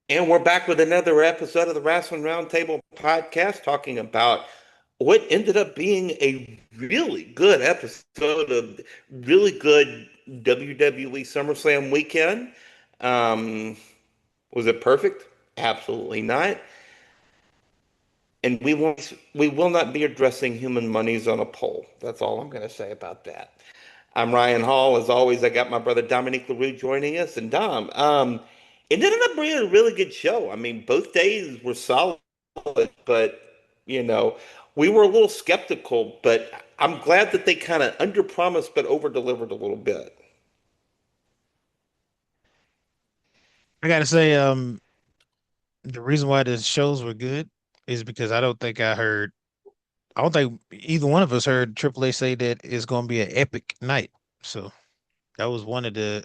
And we're back with another episode of the Wrestling Roundtable podcast talking about what ended up being a really good episode of really good WWE SummerSlam weekend. Um, was it perfect? Absolutely not. And we will not be addressing human monies on a poll. That's all I'm going to say about that. I'm Ryan Hall. As always, I got my brother Dominique LaRue joining us. And Dom, it ended up being a really good show. I mean, both days were solid, but you know, we were a little skeptical, but I'm glad that they kind of underpromised but over-delivered a little bit. I gotta say, the reason why the shows were good is because I don't think either one of us heard Triple H say that it's gonna be an epic night. So that was one of the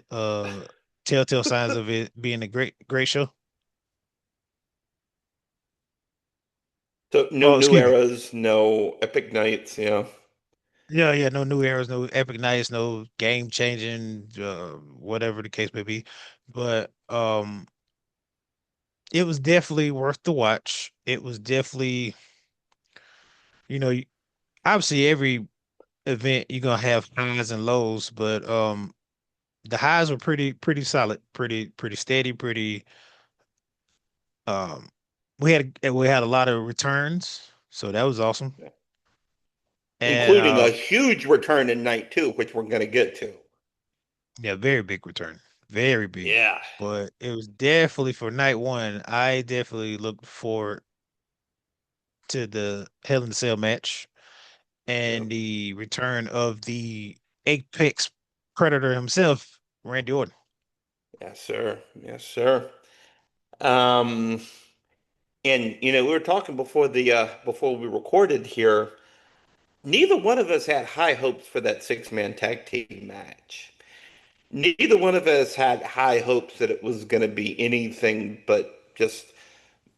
telltale signs of it being a great show. So no Oh, new excuse me. eras, no epic nights, yeah. Yeah, no new eras, no epic nights, no game changing, whatever the case may be. But it was definitely worth the watch. It was definitely, you know, obviously every event you're gonna have highs and lows, but the highs were pretty solid, pretty steady, pretty um we had a lot of returns, so that was awesome. And Including a huge return in night two, which we're going to get to. yeah, very big return. Very big. Yeah. But it was definitely for night one. I definitely looked forward to the Hell in the Cell match Yeah. and the return of the Apex Predator himself, Randy Orton. Yes, sir. Yes, sir. Um, and we were talking before we recorded here. Neither one of us had high hopes for that six-man tag team match. Neither one of us had high hopes that it was going to be anything but just,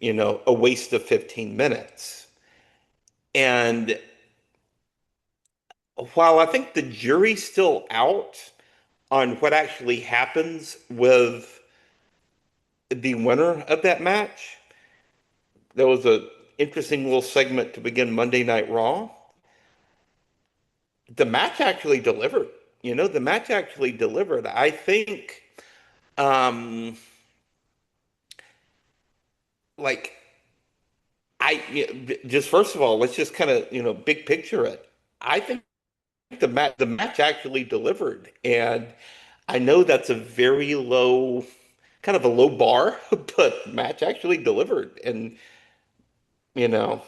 a waste of 15 minutes. And while I think the jury's still out on what actually happens with the winner of that match, there was a interesting little segment to begin Monday Night Raw. The match actually delivered. The match actually delivered. I think, um, like, just first of all, let's just kind of, big picture it. I think the match actually delivered, and I know that's a very low, kind of a low bar, but match actually delivered, and you know,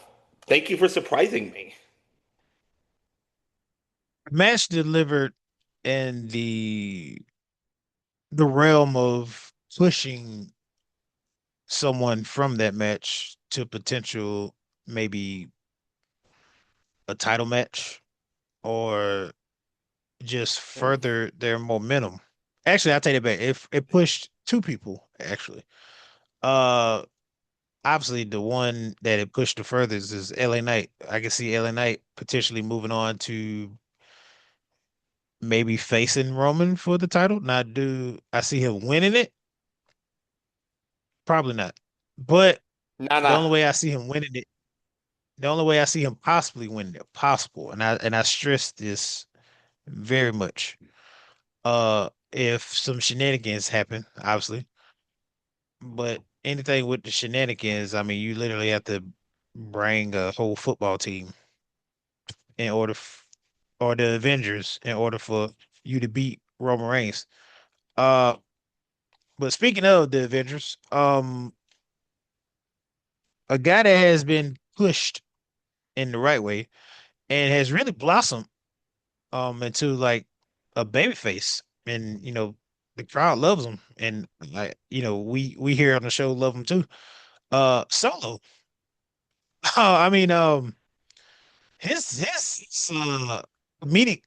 thank you for surprising me. Match delivered in the realm of pushing someone from that match to potential maybe a title match or just Yeah. further their momentum. Actually, I'll take it back. It pushed two people, actually. Uh Obviously the one that it pushed the furthest is LA Knight. I can see LA Knight potentially moving on to maybe facing Roman for the title. Now, do I see him winning it? Probably not. But Nah, the nah. only way I see him winning it, the only way I see him possibly winning it, possible, and I stress this very much. If some shenanigans happen, obviously, but anything with the shenanigans, I mean, you literally have to bring a whole football team in order, or the Avengers in order for you to beat Roman Reigns. Uh, but speaking of the Avengers, a guy that has been pushed in the right way and has really blossomed into like a baby face, and the crowd loves him, and like we here on the show love him too. Solo. I mean, his comedic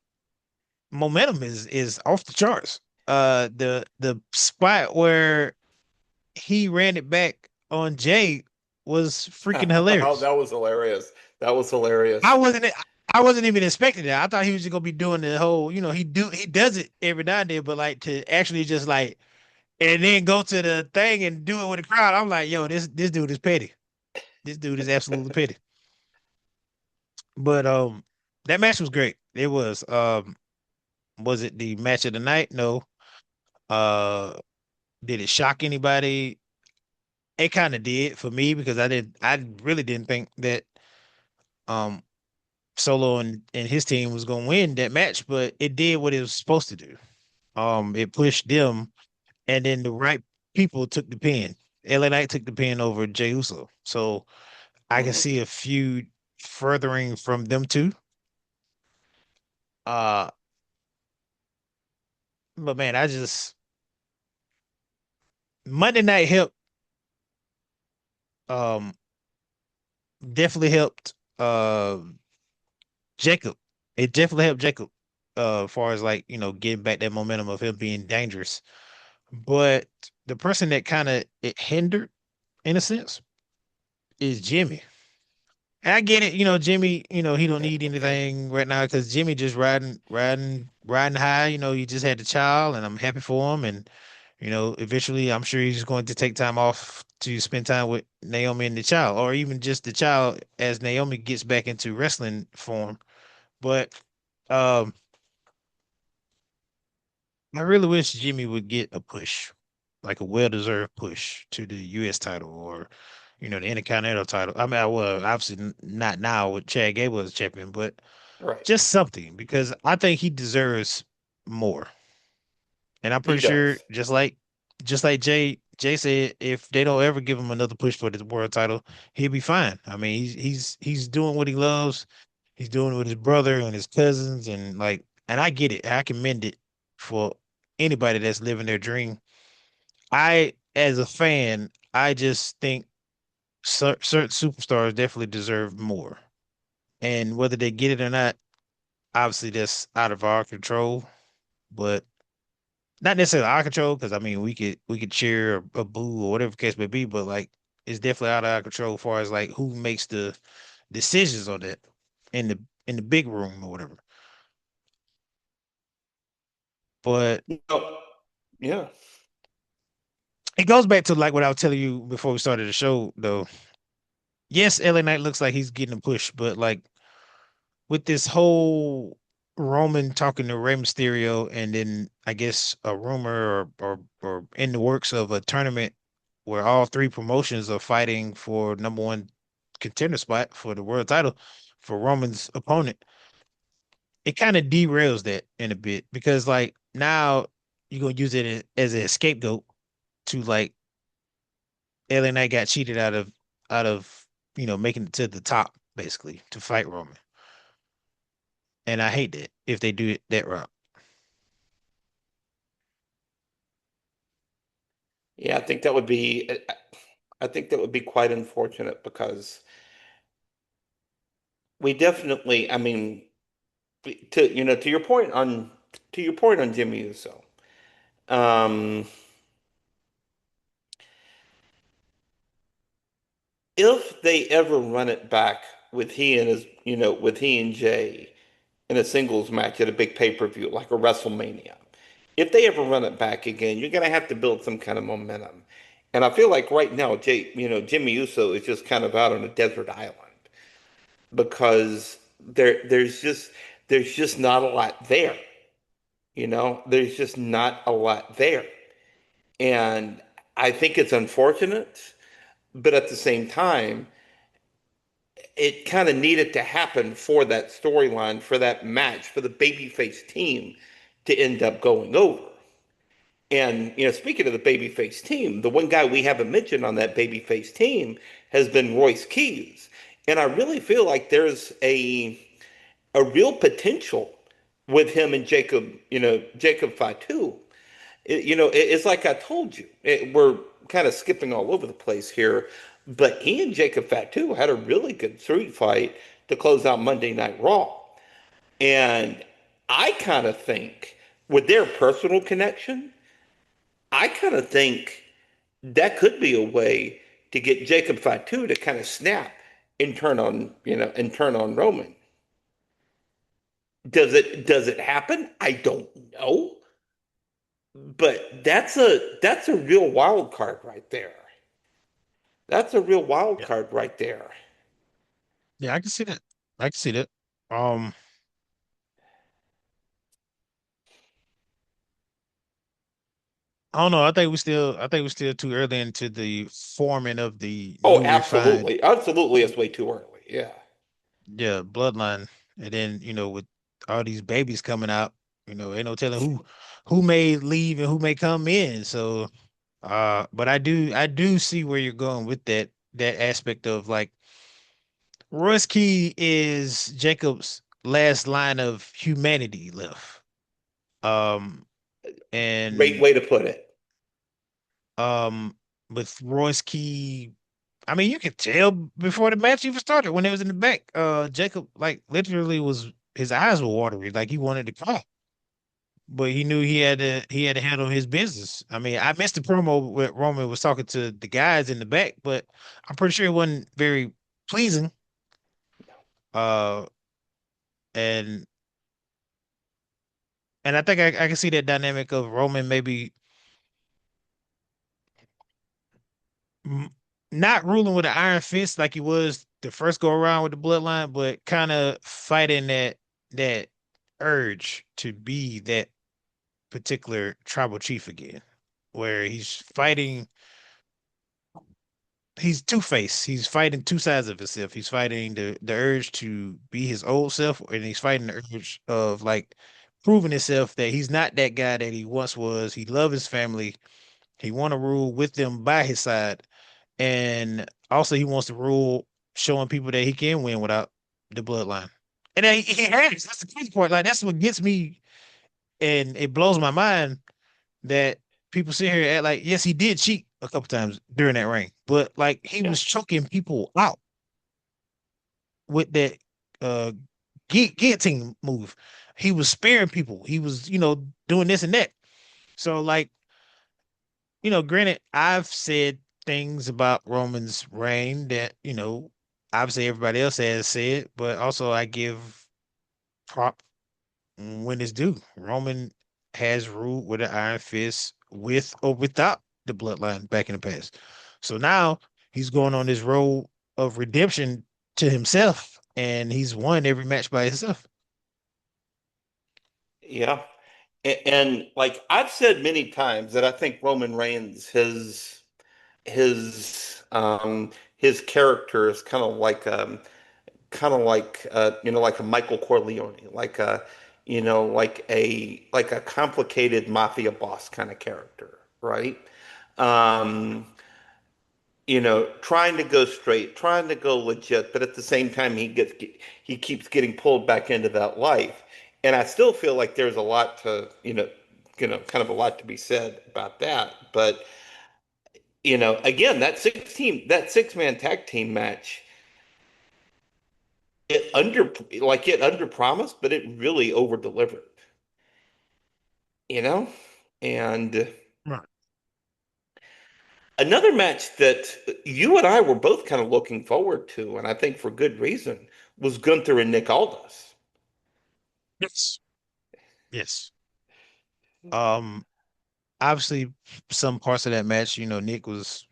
momentum is off the charts. The spot where he ran it back on Jay was freaking Oh, hilarious. that was hilarious. That was I hilarious. wasn't I wasn't even expecting that. I thought he was just gonna be doing the whole, he does it every now and then, but like to actually just like and then go to the thing and do it with the crowd. I'm like, yo, this dude is petty. This dude is absolutely petty. But that match was great. It was it the match of the night? No. Uh did it shock anybody? It kind of did for me because I really didn't think that um Solo and his team was gonna win that match, but it did what it was supposed to do. It pushed them, and then the right people took the pin. LA Knight took the pin over Jey Uso. So I can Mhm. see a feud furthering from them two. Uh, but man, I just Monday Night helped um definitely helped Jacob. It definitely helped Jacob as far as like, getting back that momentum of him being dangerous. But the person that kind of it hindered in a sense is Jimmy. And I get it, Jimmy, he don't need anything right now because Jimmy just riding high. He just had the child, and I'm happy for him. And eventually, I'm sure he's going to take time off to spend time with Naomi and the child, or even just the child as Naomi gets back into wrestling form. But um, I really wish Jimmy would get a push, like a well-deserved push to the U.S. title or, the Intercontinental title. I mean, well, obviously not now with Chad Gable as champion, but Right. just something because I think he deserves more. And I'm He pretty sure, does. just like Jay said, if they don't ever give him another push for the world title, he'll be fine. I mean, he's doing what he loves. He's doing it with his brother and his cousins, and and I get it. I commend it for anybody that's living their dream. As a fan, I just think certain superstars definitely deserve more, and whether they get it or not, obviously that's out of our control. But not necessarily our control, because I mean we could cheer or boo or whatever the case may be, but like it's definitely out of our control as far as like who makes the decisions on that in the big room or whatever. But No, yeah. it goes back to like what I was telling you before we started the show, though. Yes, LA Knight looks like he's getting a push, but like with this whole Roman talking to Rey Mysterio, and then I guess a rumor or in the works of a tournament where all three promotions are fighting for number one contender spot for the world title for Roman's opponent. It kind of derails that in a bit because like now you're gonna use it as a scapegoat to like LA Knight got cheated out of making it to the top basically to fight Roman. And I hate that if they do it that route. Yeah, I think that would be quite unfortunate because we definitely, I mean, to your point on Jimmy Uso. Um, if they ever run it back with he and Jay in a singles match at a big pay-per-view like a WrestleMania, if they ever run it back again, you're gonna have to build some kind of momentum. And I feel like right now, Jimmy Uso is just kind of out on a desert island because there's just not a lot there. There's just not a lot there. And I think it's unfortunate, but at the same time, it kind of needed to happen for that storyline, for that match, for the babyface team to end up going over. And speaking of the babyface team, the one guy we haven't mentioned on that babyface team has been Royce Keys, and I really feel like there's a real potential with him and Jacob Fatu. It's like I told you, we're kind of skipping all over the place here, but he and Jacob Fatu had a really good street fight to close out Monday Night Raw. And I kind of think with their personal connection, I kind of think that could be a way to get Jacob Fatu to kind of snap and turn on Roman. Does it happen? I don't know. but that's a real wild card right there. That's a real wild Yeah. card right there. Yeah, I can see that. I can see that. Um, I don't know. I think we're still too early into the forming of the Oh, new refined, absolutely. Absolutely, it's way too early. Yeah. yeah, bloodline. And then, with all these babies coming out, ain't no telling who may leave and who may come in. So, but I do see where you're going with that aspect of like Royce Key is Jacob's last line of humanity left. Um, Great and way to put it. um, with Royce Key, I mean, you could tell before the match even started when it was in the back. Jacob like literally was his eyes were watery, like he wanted to cry, but he knew he had to handle his business. I mean, I missed the promo where Roman was talking to the guys in the back, but I'm pretty sure it wasn't very pleasing. Uh, and and I think I can see that dynamic of Roman maybe mm, not ruling with an iron fist like he was the first go around with the bloodline, but kind of fighting that urge to be that particular tribal chief again, where he's two-faced. He's fighting two sides of himself. He's fighting the urge to be his old self, and he's fighting the urge of like proving himself that he's not that guy that he once was. He loves his family. He want to rule with them by his side. And also he wants to rule showing people that he can win without the bloodline. And he has. That's the crazy part. Like that's what gets me and it blows my mind that people sit here and act like, yes, he did cheat a couple times during that reign, but like he Yeah. was choking people out with that uh guillotine move. He was sparing people. He was, doing this and that. So like, granted, I've said things about Roman's reign that, obviously everybody else has said, but also I give prop when it's due. Roman has ruled with an iron fist with or without the bloodline back in the past. So now he's going on this road of redemption to himself, and he's won every match by himself. Yeah. And like I've said many times that I think Roman Reigns, his character is kind of like a Michael Corleone, like a complicated mafia boss kind of character, right? Um, trying to go straight, trying to go legit, but at the same time he keeps getting pulled back into that life. And I still feel like there's a lot to, kind of a lot to be said about that. But, again, that six-man tag team match, it under promised, but it really over delivered, you know? And Right. another match that you and I were both kind of looking forward to, and I think for good reason, was Gunther and Nick Aldis. Yes. Yes. Um, Obviously some parts of that match, Nick was,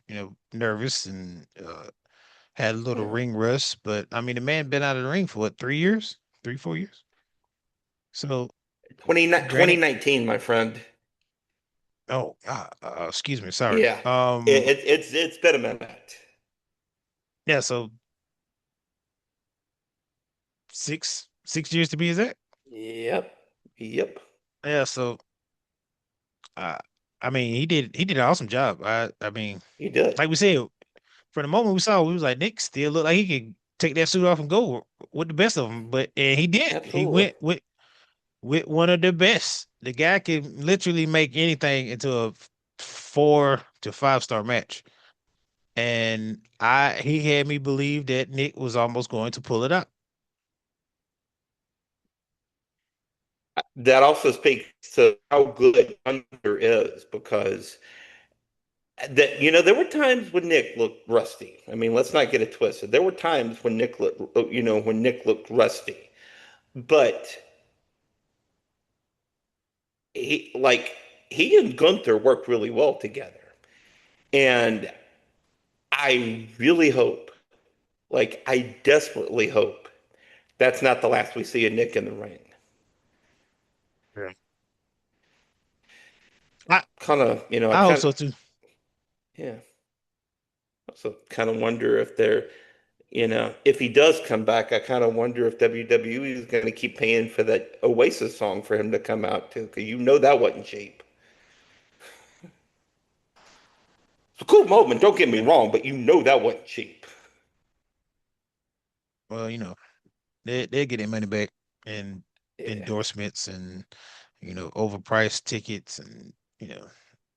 nervous and had a little Yeah. ring rust, but I mean the man been out of the ring for what, 3 years? 3, 4 years? So 20, granted, 2019, my friend. oh, excuse me, sorry. Yeah. It's been a minute. Yeah, so 6 years to be exact. Yep. Yep. Yeah, so uh, I mean, he did an awesome job. I mean, You did. like we said, for the moment we saw, we was like Nick still looked like he could take that suit off and go with the best of them, but and he did. He Absolutely. went with one of the best. The guy can literally make anything into a 4 to 5 star match. And he had me believe that Nick was almost going to pull it out. That also speaks to how good Hunter is because there were times when Nick looked rusty. I mean, let's not get it twisted. There were times when Nick looked rusty, but he like he and Gunther worked really well together. And I really hope, like, I desperately hope that's not the last we see of Nick in the ring. Yeah. I Kind of, I I hope kind of, so too. yeah. Also kind of wonder if they're, if he does come back, I kind of wonder if WWE is going to keep paying for that Oasis song for him to come out too, because that wasn't cheap. It's a cool moment, don't get me Yeah. wrong, but that wasn't cheap. Well, they'll get their money back and Yeah. endorsements and overpriced tickets and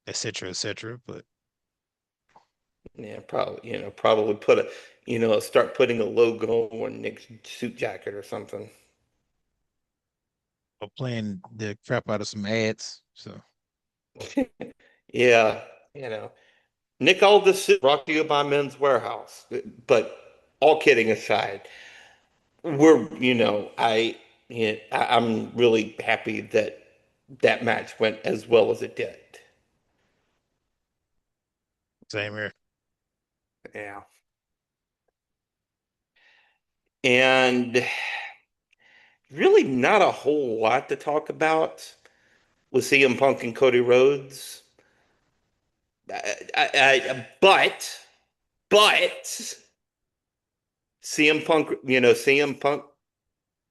et cetera, et cetera. But Yeah, probably, probably put start putting a logo on Nick's suit jacket or something. I'm playing the crap out of some ads. So Yeah, Nick Aldis is brought to you by Men's Warehouse. But all kidding aside, I'm really happy that that match went as well as it did. same here. Yeah. And really not a whole lot to talk about with CM Punk and Cody Rhodes. But CM Punk,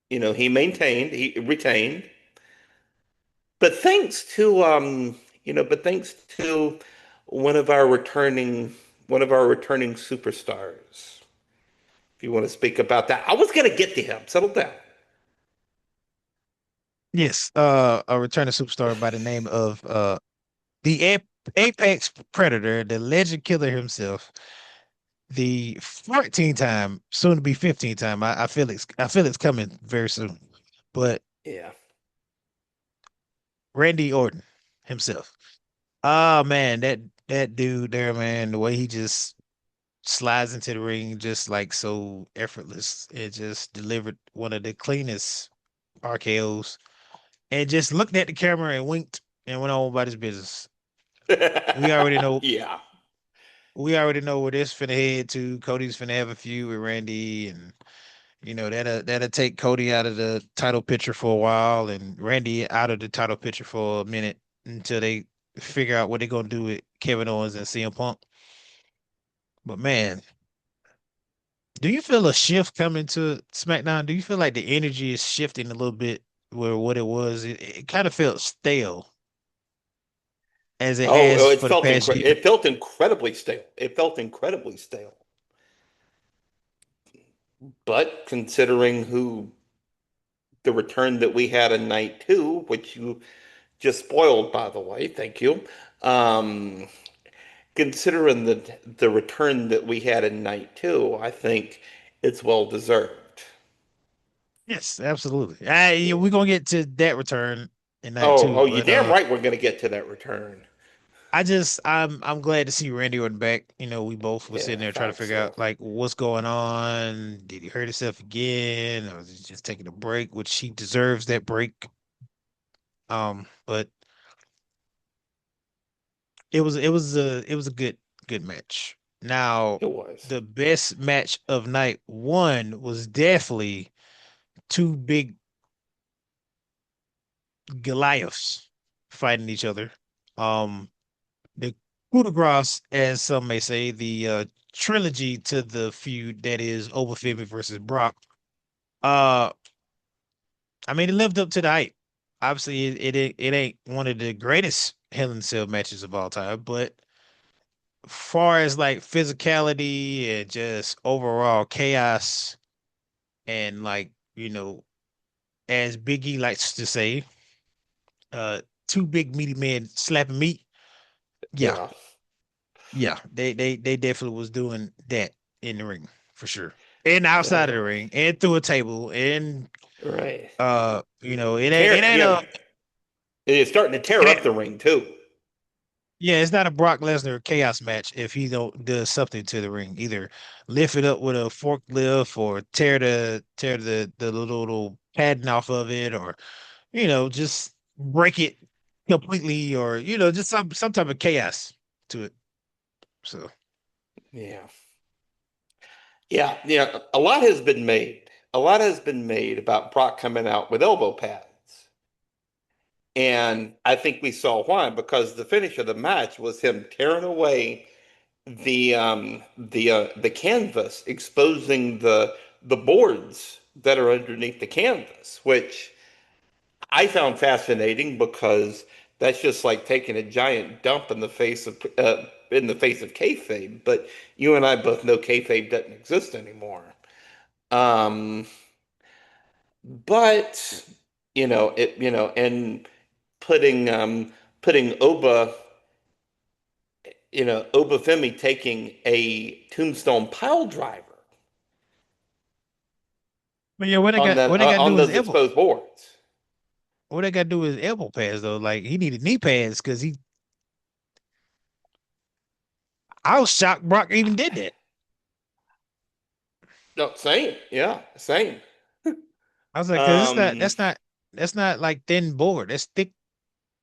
he retained. But thanks to one of our returning one of our returning superstars. If you want to speak about that, I was gonna get to him. Settle down. Yes, a returning superstar by the name of the Apex Predator, the Legend Killer himself, the 14 time, soon to be 15 time. I feel it's coming very soon. But Yeah. Randy Orton himself. Oh man, that dude there, man, the way he just slides into the ring just like so effortless. It just delivered one of the cleanest RKOs and just looked at the camera and winked and went on about his business. We already know Yeah. we already know where this finna head to. Cody's finna have a feud with Randy, and that'll take Cody out of the title picture for a while, and Randy out of the title picture for a minute until they figure out what they're gonna do with Kevin Owens and CM Punk. But man, do you feel a shift coming to SmackDown? Do you feel like the energy is shifting a little bit where what it was? It kind of felt stale as it has for the past year. it felt incredibly stale. It felt incredibly stale. But considering who the return that we had in night two, which you just spoiled, by the way, thank you. Um, Considering the return that we had in night two, I think it's well deserved. Yes, absolutely. Yeah, Yeah. we're gonna get to that return in night Oh, two, oh, you're but damn right we're gonna get to that return. I'm glad to see Randy Orton back. We both were sitting Yeah, there trying to thanks. figure out like what's going on. Did he hurt himself again, or was he just taking a break? Which he deserves that break. But it was a good match. Now, It was. the best match of night one was definitely two big Goliaths fighting each other. Um, the coup de grace, as some may say, the trilogy to the feud that is Overfemi versus Brock. Uh, I mean, it lived up to the hype. Obviously, it ain't one of the greatest Hell in a Cell matches of all time, but far as like physicality and just overall chaos and like as Biggie likes to say, uh, two big meaty men slapping meat. Yeah, Yeah. yeah, they definitely was doing that in the ring for sure, and outside of the So, ring, and through a table, and right. it ain't a It's starting to it tear ain't, up the ring too. yeah, it's not a Brock Lesnar chaos match if he don't do something to the ring, either lift it up with a forklift or tear the little padding off of it, or just break it completely, or just some type of chaos to it. So Yeah. Yeah, yeah. A lot has been made. A lot has been made about Brock coming out with elbow pads. And I think we saw why, because the finish of the match was him tearing away the canvas, exposing the boards that are underneath the canvas, which I found fascinating because that's just like taking a giant dump in the face of kayfabe. But you and I both know kayfabe doesn't exist anymore. Um, but and putting putting Oba Femi taking a tombstone pile driver but yeah, what they got to do on is those elbow. exposed boards. What they got to do is elbow pads though. Like he needed knee pads because I was shocked Brock even did that. No, same, yeah, same. I was like, because it's not Um, that's not like thin board. That's thick.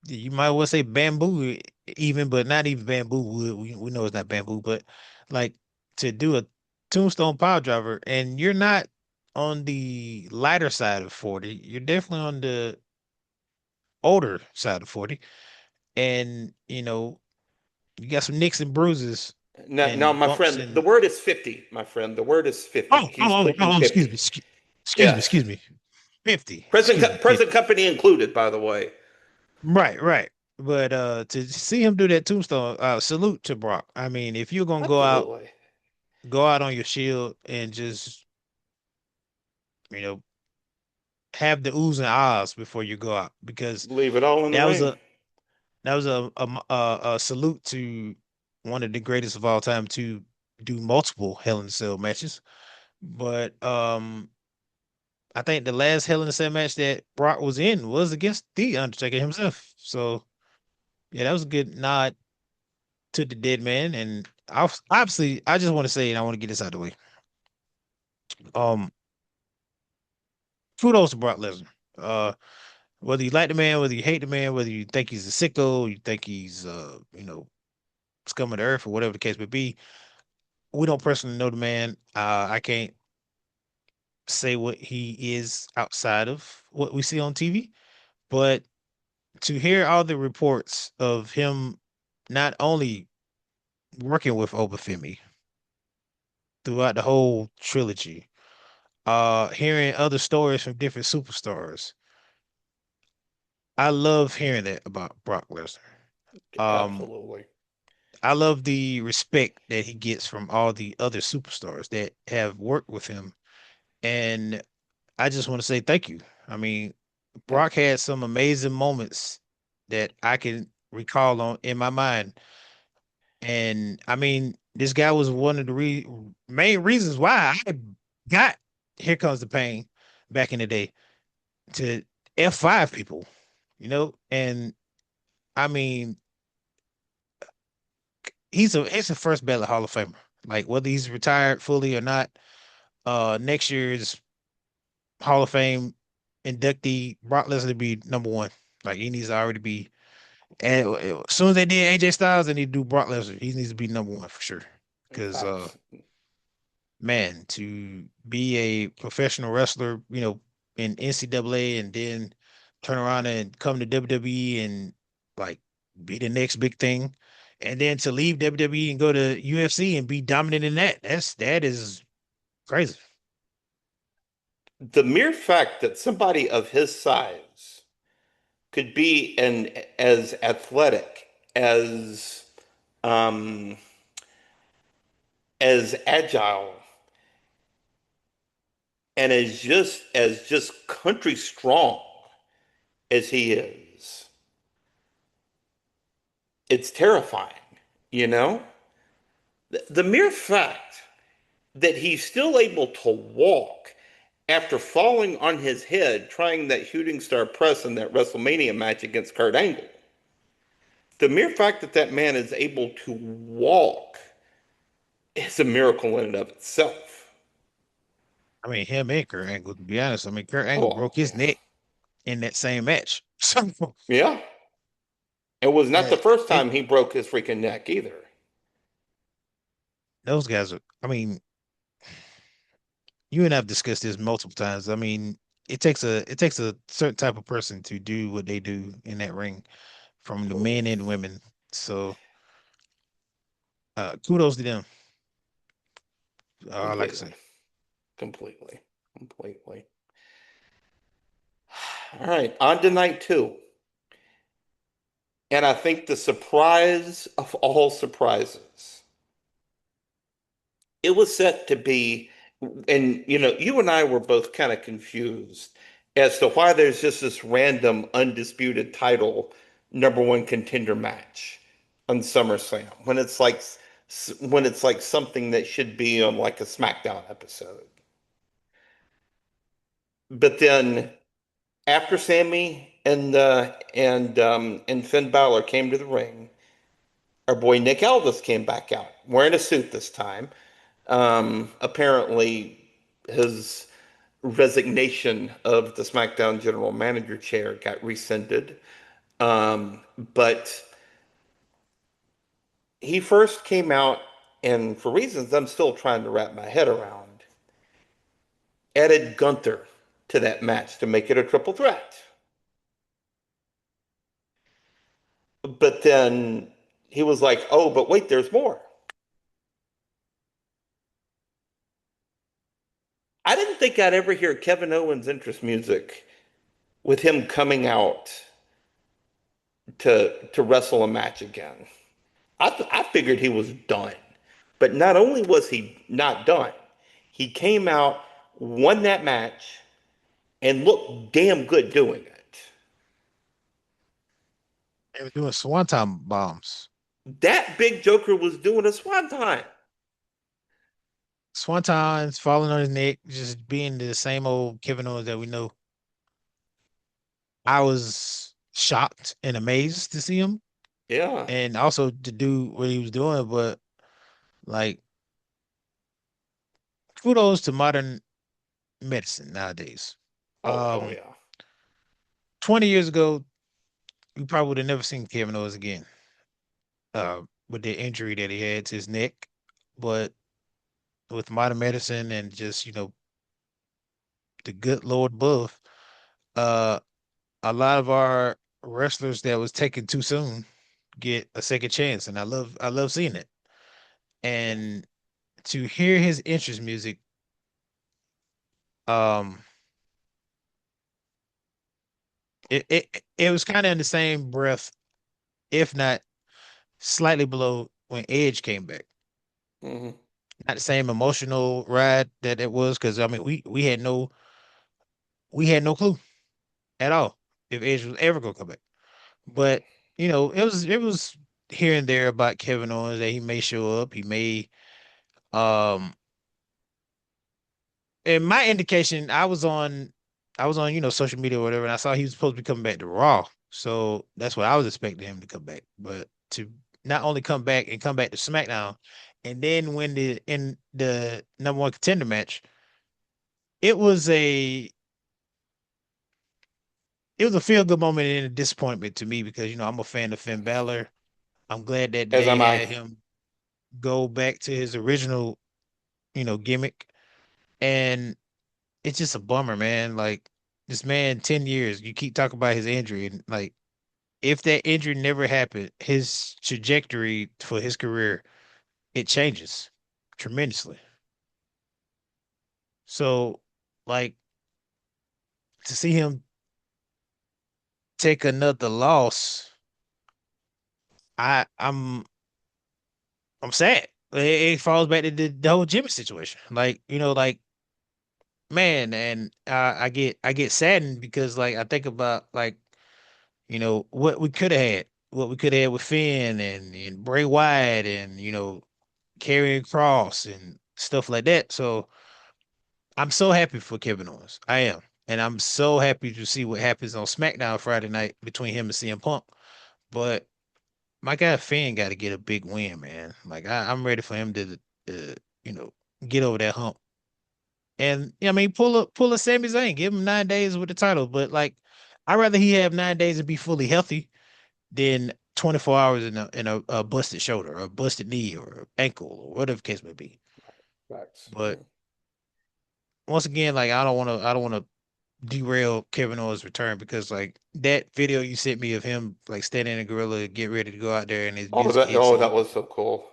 You might well say bamboo even, but not even bamboo wood. We know it's not bamboo, but like to do a tombstone pile driver, and you're not on the lighter side of 40. You're definitely on the older side of 40. And you got some nicks and bruises now, and my bumps friend, the and word is 50. My friend, the word is 50. oh, He's pushing excuse me. 50. Excuse me, Yes, excuse me. 50. Excuse me, present 50. company included, by the way. Right, right. But to see him do that tombstone, salute to Brock. I mean, if you're gonna Absolutely, go out on your shield and just, you know, have the oohs and ahs before you go out, because leave it all in the that was ring. a that was a salute to one of the greatest of all time to do multiple Hell in a Cell matches. But I think the last Hell in a Cell match that Brock was in was against the Undertaker himself. So yeah, that was a good nod to the dead man. And obviously, I just want to say, and I want to get this out of the way. Um, Kudos to Brock Lesnar. Uh, whether you like the man, whether you hate the man, whether you think he's a sicko, you think he's scum of the earth, or whatever the case may be, we don't personally know the man. I can't say what he is outside of what we see on TV, but to hear all the reports of him not only working with Obafemi throughout the whole trilogy, hearing other stories from different superstars, I love hearing that about Brock Lesnar. Um, Absolutely. I love the respect that he gets from all the other superstars that have worked with him. And I just want to say thank you. I mean, Yeah. Brock had some amazing moments that I can recall on in my mind. And I mean, this guy was one of the main reasons why I got Here Comes the Pain back in the day to F5 people, and I mean, he's a first ballot Hall of Famer. Like whether he's retired fully or not, next year's Hall of Fame inductee Brock Lesnar to be number one. Like he needs to already be. And as soon as they did AJ Styles, they need to do Brock Lesnar. He needs to be number one for sure. Because Facts. man, to be a professional wrestler, in NCAA and then turn around and come to WWE and like be the next big thing, and then to leave WWE and go to UFC and be dominant in that is crazy. The mere fact that somebody of his size could be as athletic, um, as agile, and as just country strong as he is, it's terrifying. You know, the mere fact that he's still able to walk after falling on his head trying that shooting star press in that WrestleMania match against Kurt Angle. The mere fact that that man is able to walk is a miracle in and of itself. I mean, him and Kurt Angle, to be honest. I mean, Kurt Angle Oh, broke his yeah. neck in that same match. So Yeah. It was not the That first it time he broke his freaking neck either. those guys are. I mean, you and I've discussed this multiple times. I mean, it takes a certain type of person to do what they do in that ring, from the Oh, men and women. So, kudos to them. All I can completely, say. completely, completely. All right, on to night two. And I think the surprise of all surprises, it was set to be, and you and I were both kind of confused as to why there's just this random undisputed title number one contender match on SummerSlam when it's like something that should be on like a SmackDown episode. But then after Sammy and Finn Balor came to the ring, our boy Nick Aldis came back out wearing a suit this time. Apparently, his resignation of the SmackDown general manager chair got rescinded. But he first came out, and for reasons I'm still trying to wrap my head around, added Gunther to that match to make it a triple threat. But then he was like, oh, but wait, there's more. I didn't think I'd ever hear Kevin Owens' interest music with him coming out to wrestle a match again. I figured he was done. But not only was he not done, he came out, won that match, and looked damn good doing it. They were doing swanton bombs. That big Joker was doing a swanton. Swantons falling on his neck, just being the same old Kevin Owens that we know. I was shocked and amazed to see him Yeah. and also to do what he was doing, but like kudos to modern medicine nowadays. Oh Um, yeah. 20 years ago, you probably would have never seen Kevin Owens again, with the injury that he had to his neck. But with modern medicine and just, the good Lord above, uh, a lot of our wrestlers that was taken too soon get a second chance, and I love seeing it. Yeah. And to hear his entrance music, um, it was kind of in the same breath, if not slightly below when Edge came back. Hmm. Not the same emotional ride that it was, because I mean we had no clue at all if Edge was ever gonna come back. But it was here and there about Kevin Owens that he may show up, he may um and my indication, I was on, social media or whatever, and I saw he was supposed to be coming back to Raw. So that's what I was expecting him to come back. But to not only come back and come back to SmackDown and then win the number one contender match, it was a it was a feel good moment and a disappointment to me because I'm a fan of Finn Balor. I'm glad that As they am I. had him go back to his original, gimmick. And it's just a bummer, man. Like this man, 10 years, you keep talking about his injury, and like if that injury never happened, his trajectory for his career, it changes tremendously. So, like, to see him take another loss, I'm sad. It falls back to the whole Jimmy situation. Like, man, and I get saddened because like I think about like what we could have had, what we could have had with Finn and Bray Wyatt and Karrion Cross and stuff like that. So I'm so happy for Kevin Owens. I am. And I'm so happy to see what happens on SmackDown Friday night between him and CM Punk. But my guy Finn got to get a big win, man. Like I'm ready for him to, uh, you know, get over that hump. And I mean, pull a Sami Zayn, give him 9 days with the title. But like, I'd rather he have 9 days and be fully healthy than 24 hours a busted shoulder or a busted knee or ankle or whatever the case may be. Facts. But Yeah. once again, like I don't want to derail Kevin Owens' return because like that video you sent me of him like standing in a gorilla, get ready to go out there and his music hits Oh, and that was so cool.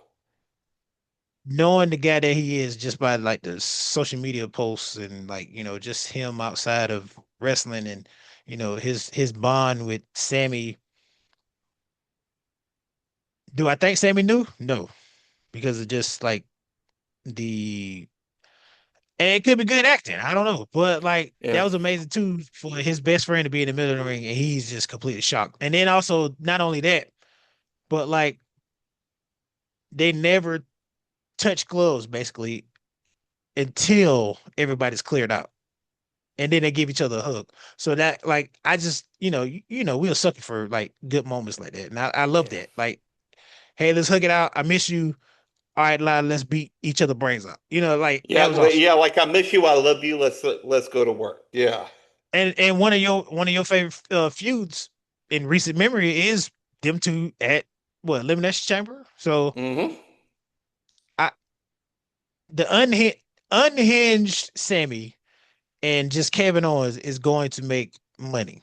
knowing the guy that he is just by like the social media posts and like just him outside of wrestling and his bond with Sammy. Do I think Sammy knew? No, because of just like the and it could be good acting. I don't know, but like that Yeah. was amazing too for his best friend to be in the middle of the ring and he's just completely shocked. And then also not only that, but like they never touch gloves basically until everybody's cleared out. And then they give each other a hug. So that like I just, we're sucking for like good moments like that. And I love Yeah. that. Like, hey, let's hug it out. I miss you. All right, Lyle, let's beat each other brains out. Like that Yeah, was awesome. yeah, like I miss you, I love you. Let's go to work. Yeah. And one of your favorite feuds in recent memory is them two at what Elimination Chamber. So Hmm. I the unhinged Sammy and just Kevin Owens is going to make money.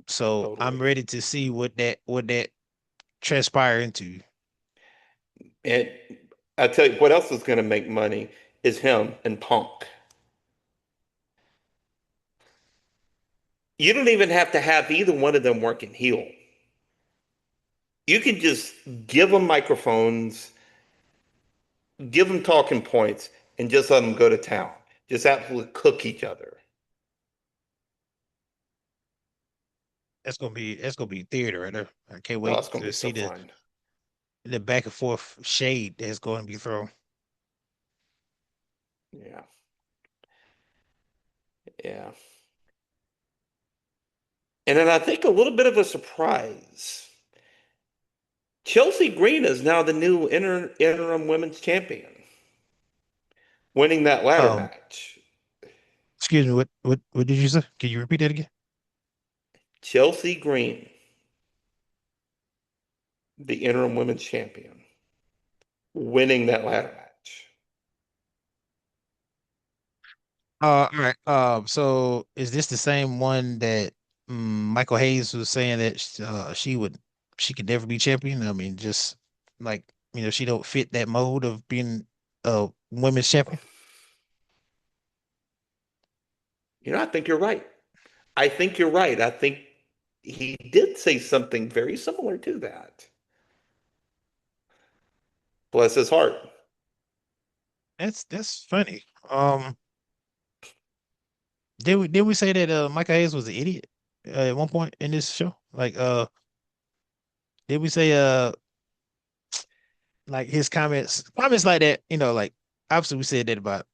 So I'm Totally. ready to see what that transpire into. And I tell you what else is going to make money is him and Punk. You don't even have to have either one of them working heel. You can just give them microphones, give them talking points, and just let them go to town. Just absolutely cook each other. That's gonna be theater right there. I can't Oh, wait it's going to to be so see fun. the back and forth shade that's going to be thrown. Yeah. Yeah. And then I think a little bit of a surprise. Chelsea Green is now the new interim women's champion, winning that ladder Um, match. excuse me, what did you say? Can you repeat that again? Chelsea Green, the interim women's champion, winning that ladder match. All right. So is this the same one that Michael Hayes was saying that she could never be champion? I mean, just like she don't fit that mold of being a women's champion. I think you're right. I think you're right. I think he did say something very similar to that. Bless his heart. That's funny. Did we say that Michael Hayes was an idiot at one point in this show? Like did we say like his comments like that, like obviously we said that about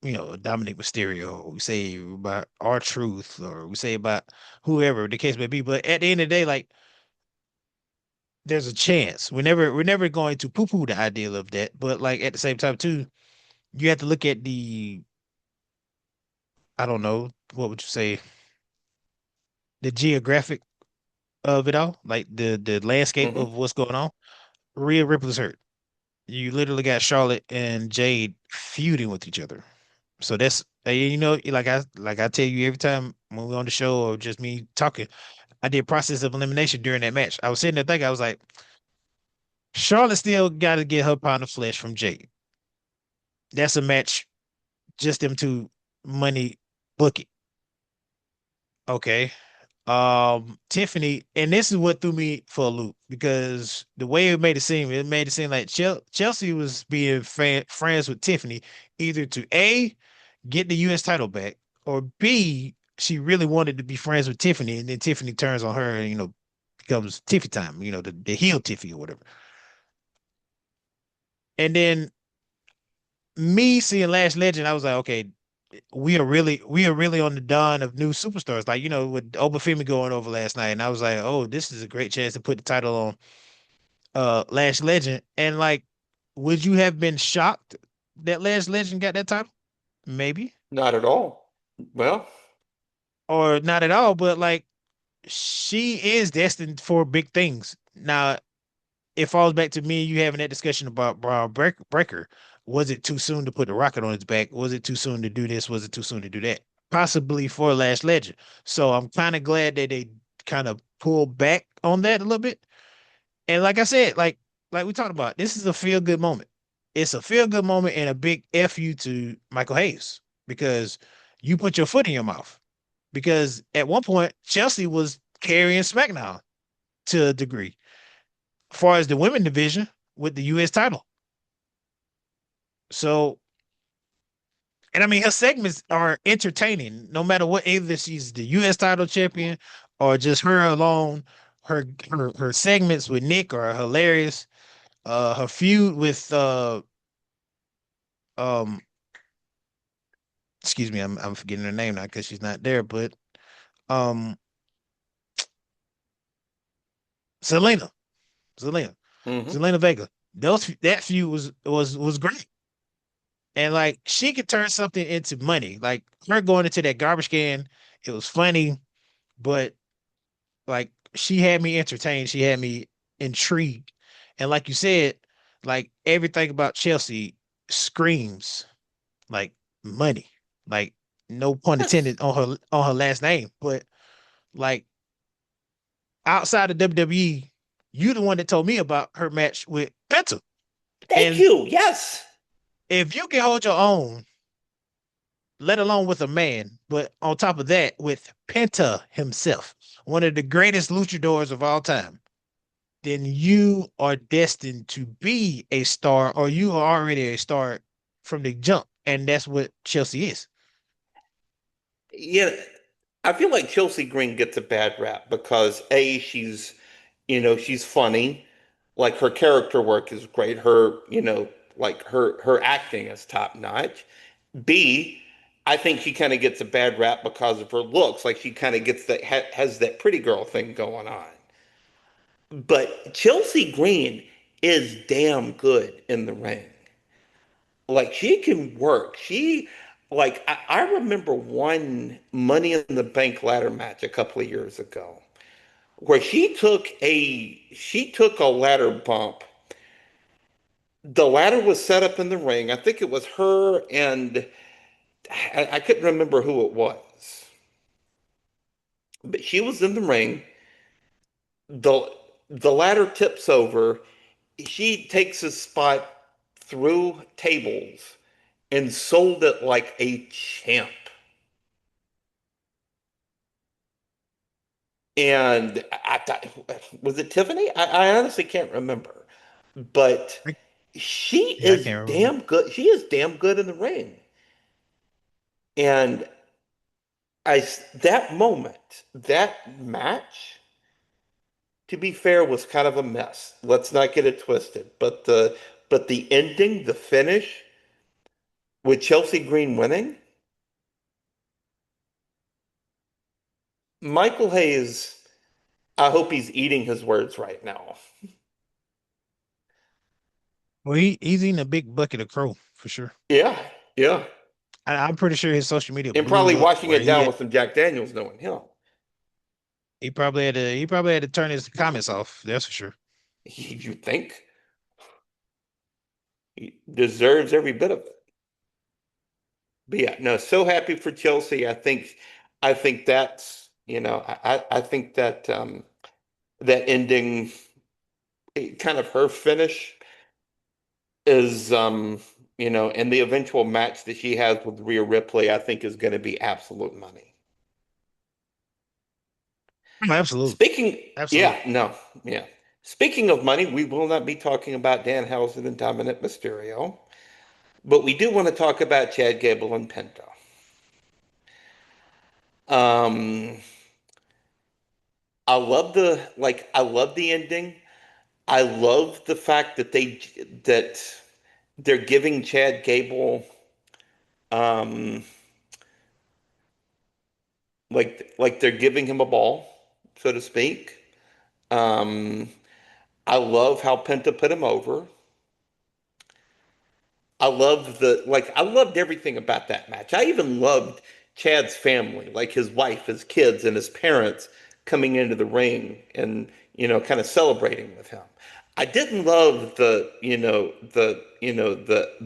Dominic Mysterio, or we say about R-Truth, or we say about whoever the case may be. But at the end of the day, like there's a chance. We're never going to poo-poo the idea of that. But like at the same time too, you have to look at I don't know, what would you say, the geographic of it all, like the landscape Hmm. of what's going on. Rhea Ripley's hurt. You literally got Charlotte and Jade feuding with each other. So that's like I tell you every time when we're on the show or just me talking, I did process of elimination during that match. I was sitting there thinking, I was like, Charlotte still got to get her pound of flesh from Jade. That's a match, just them two money book it. Okay. Tiffany, and this is what threw me for a loop because the way it made it seem like Chelsea was being friends with Tiffany either to A, get the US title back, or B, she really wanted to be friends with Tiffany, and then Tiffany turns on her and becomes Tiffy time, the heel Tiffy or whatever. And then me seeing Lash Legend, I was like, okay, we are really on the dawn of new superstars. Like, with Obafemi going over last night, and I was like, oh, this is a great chance to put the title on Lash Legend. And like, would you have been shocked that Lash Legend got that title? Maybe. Not at all. Well, Or not at all, but like she is destined for big things. Now, it falls back to me and you having that discussion about Breaker. Was it too soon to put the rocket on his back? Was it too soon to do this? Was it too soon to do that? Possibly for Last Legend. So I'm kind of glad that they kind of pulled back on that a little bit. And like I said, like we talked about, this is a feel good moment. It's a feel good moment and a big F you to Michael Hayes because you put your foot in your mouth. Because at one point, Chelsea was carrying SmackDown to a degree, as far as the women division with the US title. So, and I mean, her segments are entertaining no matter what, either she's the US title champion or just her alone. Her segments with Nick are hilarious. Her feud with um excuse me, I'm forgetting her name now because she's not there, but um Selena, Selena, Hmm. Selena Vega. That feud was great. And like she could turn something into money. Like her going into that garbage can, it was funny, but like she had me entertained. She had me intrigued. And like you said, like everything about Chelsea screams like money. Like no pun Yes. intended on her last name, but like outside of WWE, you the one that told me about her match with Penta. Thank And you. Yes. if you can hold your own, let alone with a man, but on top of that, with Penta himself, one of the greatest luchadors of all time, then you are destined to be a star, or you are already a star from the jump. And that's what Chelsea is. Yeah. I feel like Chelsea Green gets a bad rap because A, she's funny. Like her character work is great. Like her acting is top notch. B, I think she kind of gets a bad rap because of her looks. Like she kind of gets has that pretty girl thing going on. But Chelsea Green is damn good in the ring. Like she can work. I remember one Money in the Bank ladder match a couple of years ago where she took a ladder bump. The ladder was set up in the ring. I think it was her and I couldn't remember who it was. But she was in the ring. The the ladder tips over. She takes a spot through tables and sold it like a champ. And I thought, was it Tiffany? I honestly can't remember. But I, she yeah, I is can't remember. damn good. She is damn good in the ring. And that moment, that match, to be fair, was kind of a mess. Let's not get it twisted. But the ending, the finish with Chelsea Green winning, Michael Hayes, I hope he's eating his words right now. Well, he's eating a big bucket of crow for sure. Yeah, yeah. I'm pretty sure his social media And probably blew up washing where it he down had with some Jack Daniels knowing him. he probably had to turn his comments off. That's for sure. You think he deserves every bit of it. But yeah, no, so happy for Chelsea. I think I think that ending, kind of her finish is and the eventual match that she has with Rhea Ripley, I think is going to be absolute money. Oh, absolutely, Speaking, yeah, absolutely. no, yeah. Speaking of money, we will not be talking about Danhausen and Dominic Mysterio, but we do want to talk about Chad Gable and Penta. Um, I love the ending. I love the fact that they're giving Chad Gable um like they're giving him a ball, so to speak. Um, I love how Penta put him over. I loved everything about that match. I even loved Chad's family, like his wife, his kids, and his parents coming into the ring and, kind of celebrating with him. I didn't love the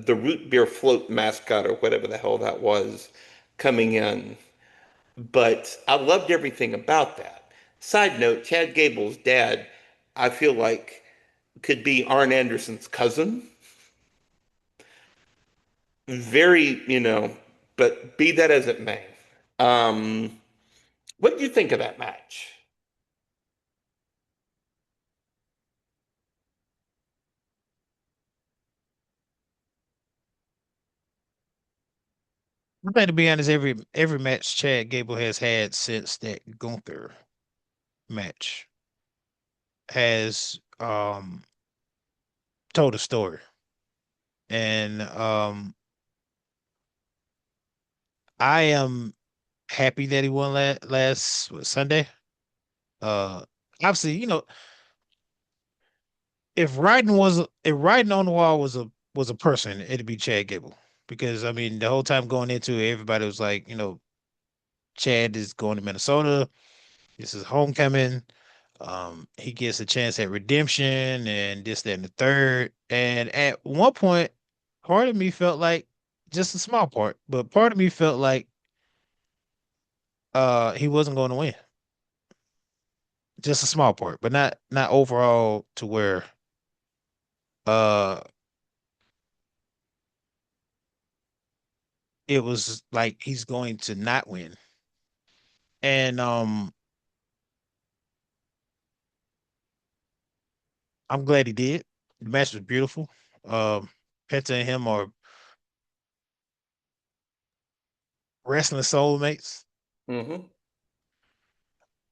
root beer float mascot or whatever the hell that was coming in, but I loved everything about that. Side note, Chad Gable's dad, I feel like could be Arn Anderson's cousin. Very, but be that as it may. Um, what did you think of that match? I think to be honest, every match Chad Gable has had since that Gunther match has told a story. And I am happy that he won last Sunday. Uh Obviously, if writing on the wall was a person, it'd be Chad Gable. Because I mean, the whole time going into it, everybody was like, Chad is going to Minnesota. This is homecoming. He gets a chance at redemption and this, that, and the third. And at one point, part of me felt like just a small part, but part of me felt like he wasn't going to win. Just a small part, but not overall to where uh it was like he's going to not win. And I'm glad he did. The match was beautiful. Penta and him are wrestling soulmates. Hmm.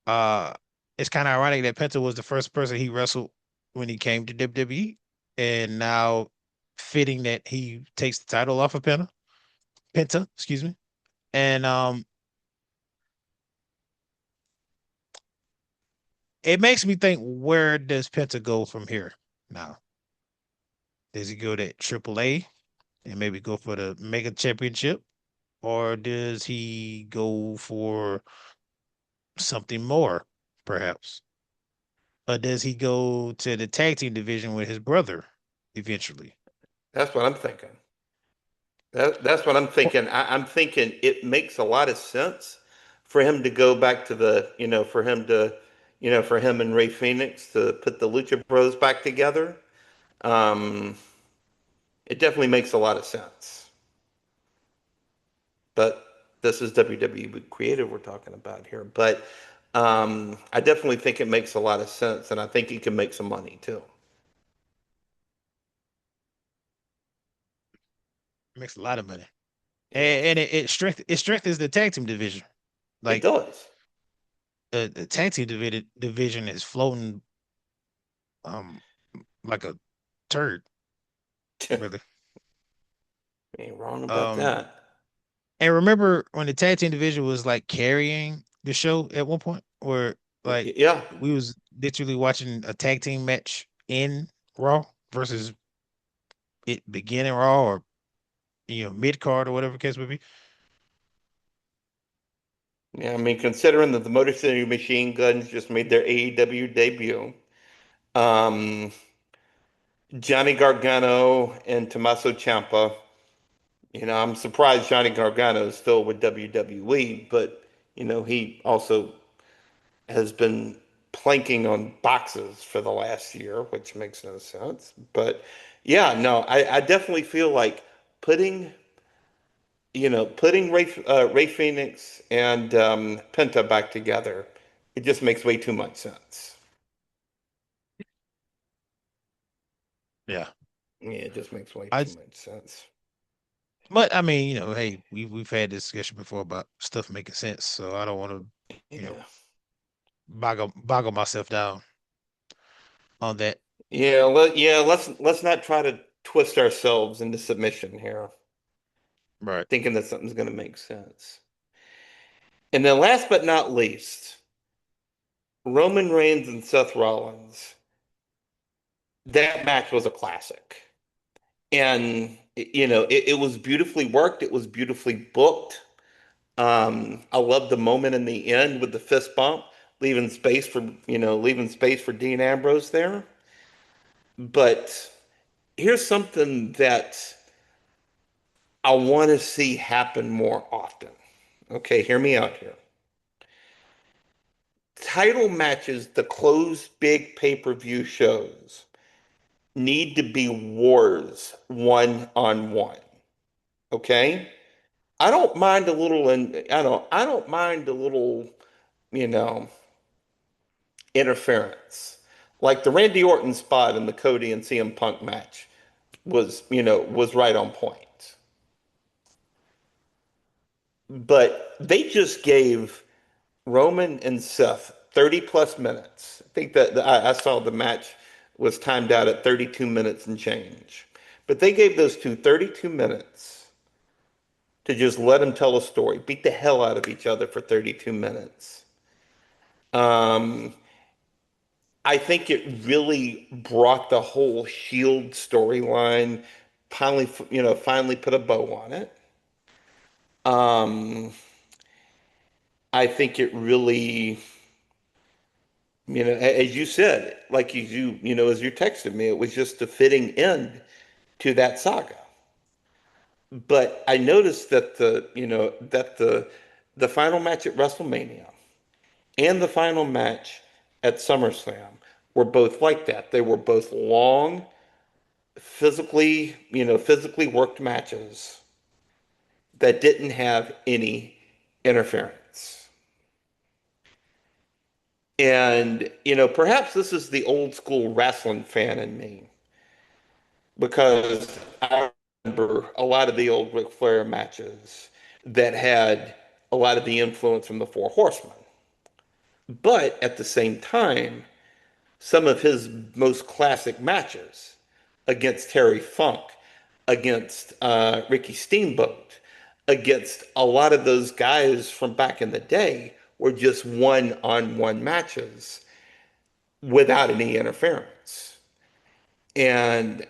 Uh, it's kind of ironic that Penta was the first person he wrestled when he came to WWE, and now fitting that he takes the title off of Penta, excuse me. And it makes me think, where does Penta go from here now? Does he go to AAA and maybe go for the Mega Championship, or does he go for something more, perhaps? Or does he go to the tag team division with his brother eventually? That's what I'm thinking. That's what I'm thinking. I'm thinking it makes a lot of sense for him to go back to for him and Ray Phoenix to put the Lucha Bros back together. Um, it definitely makes a lot of sense. But this is WWE Creative we're talking about here. But I definitely think it makes a lot of sense, and I think he can make some money too. Makes a lot of money. Yeah, And it strengthens the tag team division. it Like does. the tag team division is floating um like a turd, really. Ain't wrong about Um that. and remember when the tag team division was like carrying the show at one point, where like Yeah, we was literally watching a tag team match in Raw versus it beginning Raw, or mid card or whatever the case would be. yeah. I mean, considering that the Motor City Machine Guns just made their AEW debut, um, Johnny Gargano and Tommaso Ciampa. I'm surprised Johnny Gargano is still with WWE, but he also has been planking on boxes for the last year, which makes no sense. But yeah, no, I definitely feel like putting, putting Ray Phoenix and Penta back together, it just makes way too much sense. Yeah. Yeah, it just makes way I too much sense. But I mean, hey, we've had this discussion before about stuff making sense, so I don't want to, Yeah. boggle myself down on that. Yeah, let's not try to twist ourselves into submission here, Right. thinking that something's going to make sense. And then last but not least, Roman Reigns and Seth Rollins. That match was a classic. And it was beautifully worked, it was beautifully booked. I love the moment in the end with the fist bump. leaving space for Dean Ambrose there. But here's something that I want to see happen more often. Okay, hear me out here. Title matches, the closed big pay-per-view shows need to be wars one on one. Okay? I don't mind a little and I don't mind a little, you know, interference. Like the Randy Orton spot in the Cody and CM Punk match was right on point. But they just gave Roman and Seth 30 plus minutes. I think that I saw the match was timed out at 32 minutes and change. But they gave those 32 minutes to just let them tell a story, beat the hell out of each other for 32 minutes. Um, I think it really brought the whole Shield storyline finally put a bow on it. Um, I think it really, as you said, like as you texted me, it was just a fitting end to that saga. But I noticed that the final match at WrestleMania and the final match at SummerSlam were both like that. They were both long, physically worked matches that didn't have any interference. And, perhaps this is the old school wrestling fan in me because I remember a lot of the old Ric Flair matches that had a lot of the influence from the Four Horsemen. But at the same time, some of his most classic matches against Terry Funk, against Ricky Steamboat, against a lot of those guys from back in the day were just one-on-one matches without any interference. And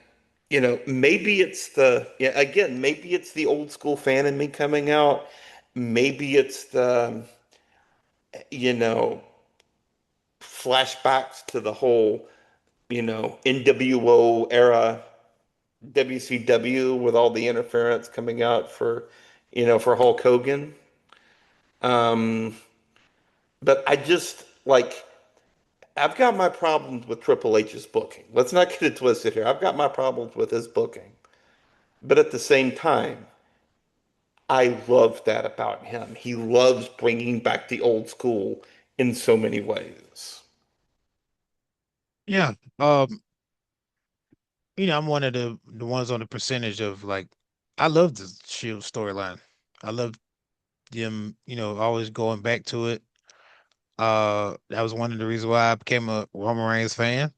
maybe it's the old school fan in me coming out. Maybe it's the you know flashbacks to the whole NWO era WCW with all the interference coming out for Hulk Hogan. Um, but I've got my problems with Triple H's booking. Let's not get it twisted here. I've got my problems with his booking. But at the same time, I love that about him. He loves bringing back the old school in so many ways. Yeah. I'm one of the ones on the percentage of like I love the Shield storyline. I love them, always going back to it. That was one of the reasons why I became a Roman Reigns fan.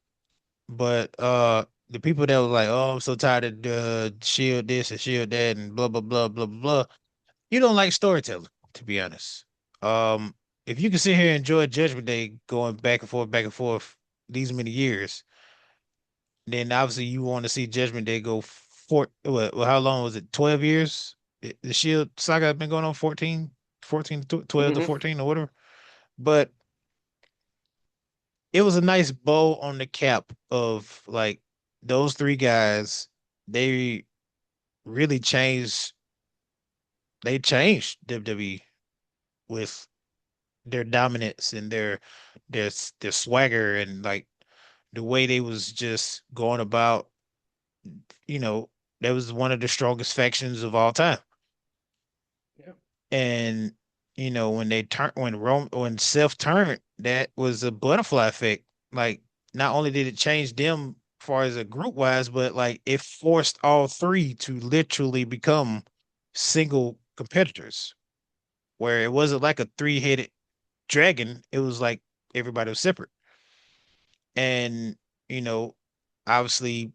But the people that was like, "Oh, I'm so tired of Shield this and Shield that and blah blah blah blah blah," you don't like storytelling, to be honest. Um, if you can sit here and enjoy Judgment Day going back and forth these many years, then obviously you want to see Judgment Day go how long was it? 12 years? The Shield saga has been going on 14 to 12 to Hmm. 14 or whatever. But it was a nice bow on the cap of like those three guys. They really changed WWE with their dominance and their their swagger and like the way they was just going about, you know, that was one of the strongest factions of all time. Yeah. And when Seth turned, that was a butterfly effect. Like not only did it change them as far as a group wise, but like it forced all three to literally become single competitors, where it wasn't like a three-headed dragon. It was like everybody was separate. And, you know, obviously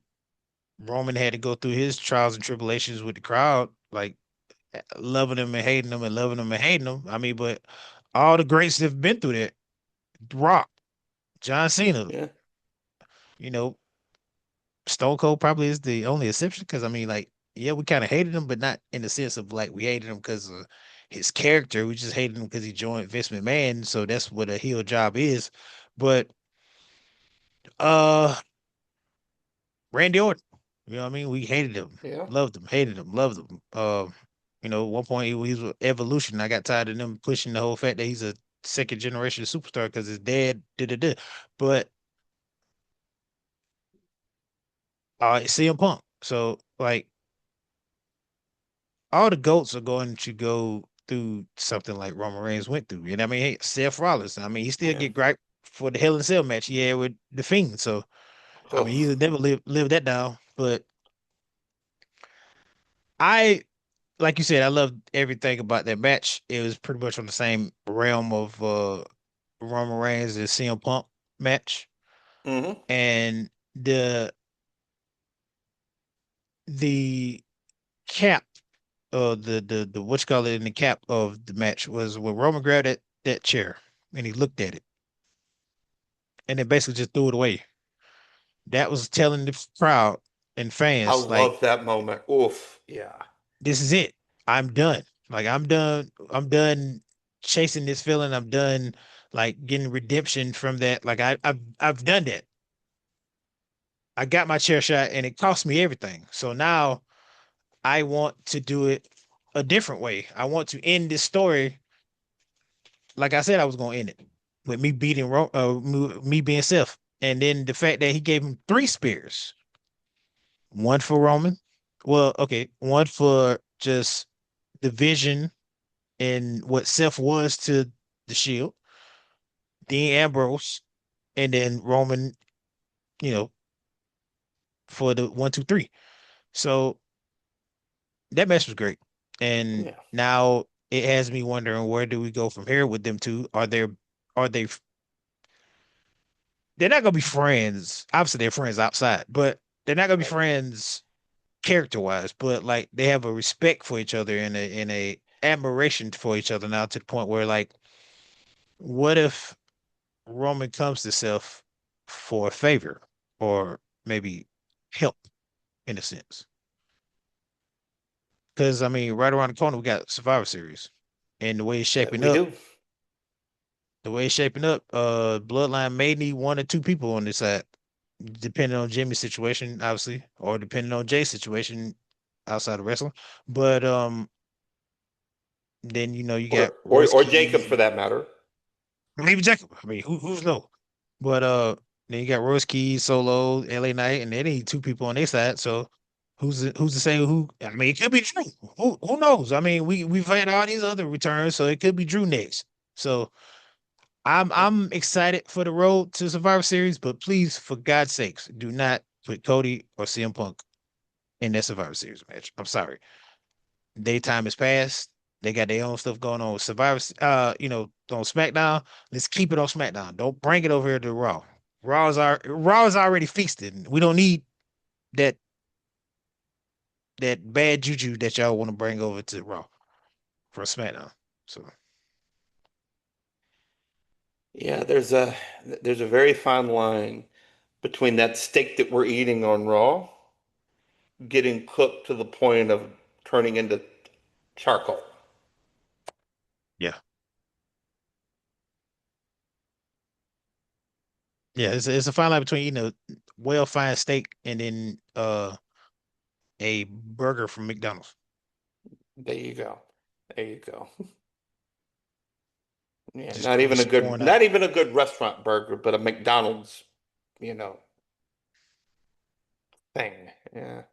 Roman had to go through his trials and tribulations with the crowd, like loving them and hating them and loving them and hating them. I mean, but all the greats that have been through that, Rock, John Cena, Yeah. you know, Stone Cold probably is the only exception because I mean, like, yeah, we kind of hated him, but not in the sense of like we hated him because his character. We just hated him because he joined Vince McMahon, so that's what a heel job is. But uh Randy Orton, you know what I mean? We hated him, Yeah. loved him, hated him, loved him. At one point he was Evolution. I got tired of them pushing the whole fact that he's a second generation superstar because his dad did it. But CM Punk. So like all the goats are going to go through something like Roman Reigns went through. You know what I mean? Hey, Seth Rollins. I mean, he still Yeah. get gripe for the Hell in a Cell match he had with the Fiend. So I mean, Oh, he'll never live that down. But I like you said, I loved everything about that match. It was pretty much on the same realm of Roman Reigns and CM Punk match. hmm. And the cap the what you call it in the cap of the match was when Roman grabbed that chair and he looked at it and then basically just threw it away. That was telling the crowd and I fans like love that moment. Oof. Yeah. this is it. I'm done. Like I'm done. I'm done chasing this feeling. I'm done like getting redemption from that. Like I've done that. I got my chair shot and it cost me everything. So now I want to do it a different way. I want to end this story like I said I was gonna end it with me beating me being Seth, and then the fact that he gave him three spears, one for Roman, well, okay, one for just the vision and what Seth was to the Shield, Dean Ambrose, and then Roman, you know, for the 1, 2, 3. So that match was great, and Yeah. now it has me wondering where do we go from here with them two? Are they they're not gonna be friends. Obviously, they're friends outside, but they're not gonna be Right. friends character wise. But like they have a respect for each other and a admiration for each other now to the point where like, what if Roman comes to Seth for a favor or maybe help in a sense? Because I mean, right around the corner we got Survivor Series, and We do. the way it's shaping up, Bloodline may need one or two people on this side depending on Jimmy's situation, obviously, or depending on Jay's situation outside of wrestling. But then you got Royce Or Jacob Keys for that matter. and maybe Jacob. I mean, who's no? But then you got Royce Keys, Solo, LA Knight, and they need two people on their side. So who's to say who? I mean, it could be Drew. Who knows? I mean, we've had all these other returns, so it could be Drew next. So I'm excited for the road to Survivor Series, but please, for God's sakes, do not put Cody or CM Punk in that Survivor Series match. I'm sorry. Their time has passed. They got their own stuff going on with Survivor, on SmackDown. Let's keep it on SmackDown. Don't bring it over here to Raw. Raw is already feasted. We don't need that that bad juju that y'all want to bring over to Raw for SmackDown. So Yeah, there's a very fine line between that steak that we're eating on Raw getting cooked to the point of turning into charcoal. yeah, yeah, it's a fine line between eating a well fine steak and then a burger from McDonald's. There you go. There you go. Yeah, Just grease pouring out. not even a good restaurant burger, but a McDonald's, you know, thing. Yeah.